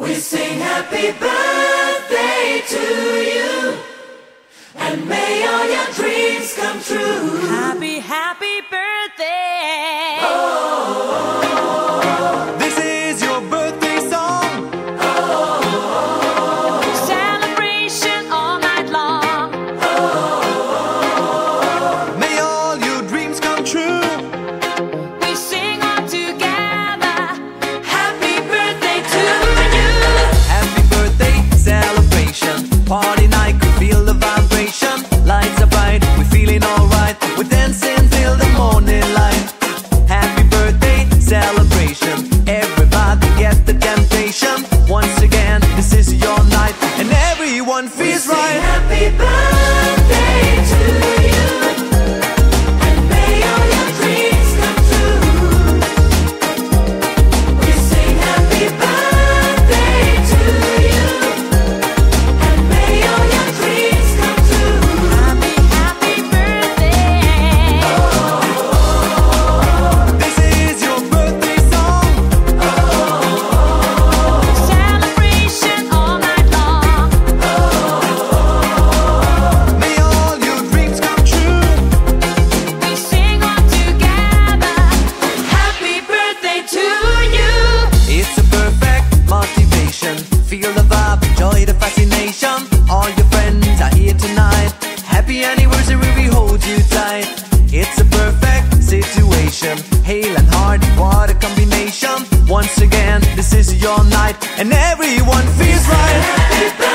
We sing happy birthday to you, and may all your dreams come true. Happy, happy birthday. This is your birthday song. Celebration all night long. May all your dreams come true. We sing all together. Happy birthday to you. Happy birthday celebration. Party night, could feel the vibration. Lights are bright, we're feeling alright. We're dancing till the morning light. Happy birthday celebration. Everybody get the temptation. Once again, this is your night, and everyone feels We sing right. happy birthday to you, and may all your dreams come true. We sing happy birthday to you, and may all your dreams come true. Happy, happy birthday. This is your birthday song. Celebration all night long. May all your dreams come true. We sing all together. Happy birthday to you. It's a perfect motivation. Feel the vibe, enjoy the fascination. All your friends are here tonight. Happy anniversary, we hold you tight. It's a perfect situation. Hale and hard, what a combination. Once again, this is your night, and everyone feels right. Happy birthday